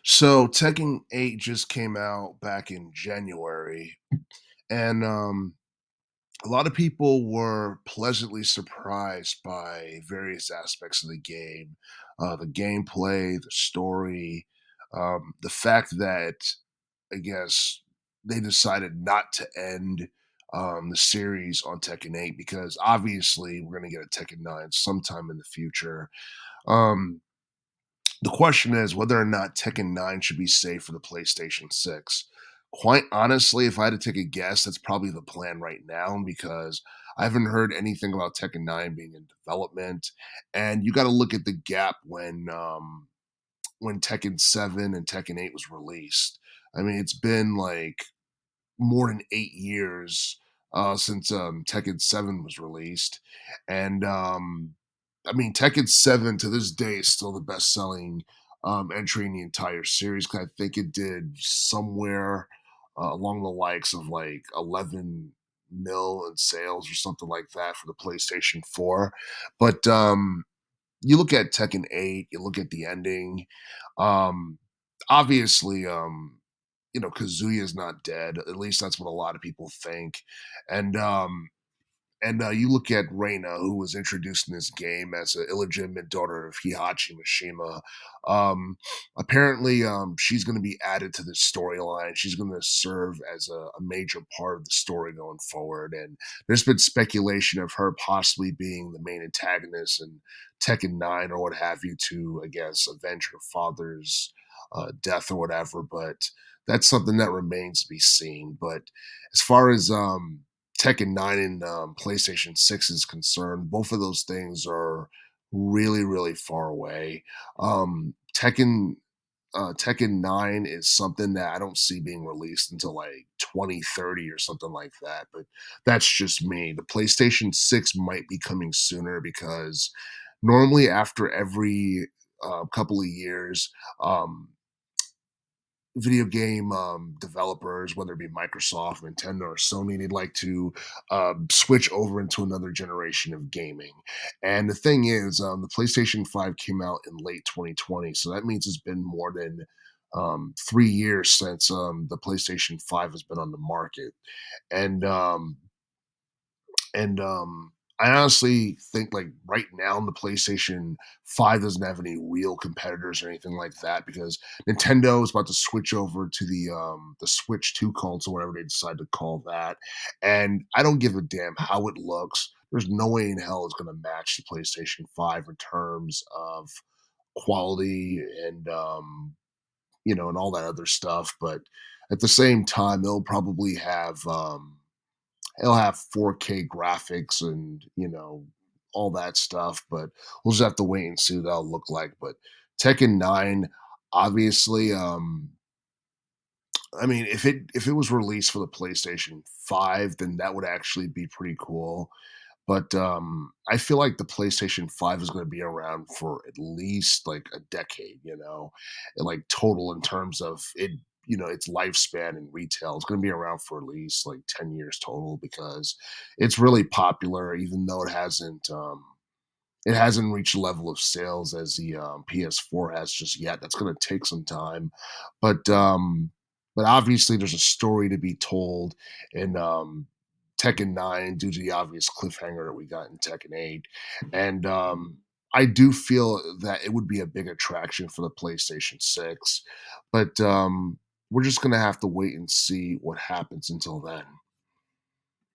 So Tekken 8 just came out back in January, and a lot of people were pleasantly surprised by various aspects of the game, the gameplay, the story, the fact that I guess they decided not to end the series on Tekken 8 because obviously we're going to get a Tekken 9 sometime in the future. Um, the question is whether or not Tekken 9 should be safe for the PlayStation 6. Quite honestly, if I had to take a guess, that's probably the plan right now because I haven't heard anything about Tekken 9 being in development. And you got to look at the gap when Tekken 7 and Tekken 8 was released. I mean, it's been like more than 8 years since Tekken 7 was released. And I mean, Tekken 7 to this day is still the best selling entry in the entire series. 'Cause I think it did somewhere along the likes of like 11 mil in sales or something like that for the PlayStation 4. But you look at Tekken 8, you look at the ending. Um, obviously, Kazuya's not dead. At least that's what a lot of people think. And you look at Reina, who was introduced in this game as an illegitimate daughter of Hihachi Mishima. Um, apparently, she's going to be added to this storyline. She's going to serve as a major part of the story going forward. And there's been speculation of her possibly being the main antagonist in Tekken 9 or what have you to, I guess, avenge her father's death or whatever. But that's something that remains to be seen. But as far as Tekken 9 and PlayStation 6 is concerned, both of those things are really, really far away. Tekken 9 is something that I don't see being released until like 2030 or something like that. But that's just me. The PlayStation 6 might be coming sooner because normally after every couple of years, um, video game developers, whether it be Microsoft, Nintendo, or Sony, they'd like to switch over into another generation of gaming. And the thing is, the PlayStation 5 came out in late 2020, so that means it's been more than 3 years since the PlayStation 5 has been on the market. And I honestly think like right now the PlayStation 5 doesn't have any real competitors or anything like that because Nintendo is about to switch over to the Switch 2 console, whatever they decide to call that. And I don't give a damn how it looks. There's no way in hell it's gonna match the PlayStation 5 in terms of quality and and all that other stuff. But at the same time, it'll have 4K graphics and all that stuff. But we'll just have to wait and see what that'll look like. But Tekken 9, obviously, I mean, if it was released for the PlayStation 5, then that would actually be pretty cool. But I feel like the PlayStation 5 is going to be around for at least like a decade, and like total in terms of it, its lifespan in retail. It's going to be around for at least like 10 years total because it's really popular, even though it hasn't reached the level of sales as the PS4 has just yet. That's going to take some time, but obviously there's a story to be told in Tekken 9 due to the obvious cliffhanger that we got in Tekken 8, and I do feel that it would be a big attraction for the PlayStation 6, but we're just going to have to wait and see what happens until then.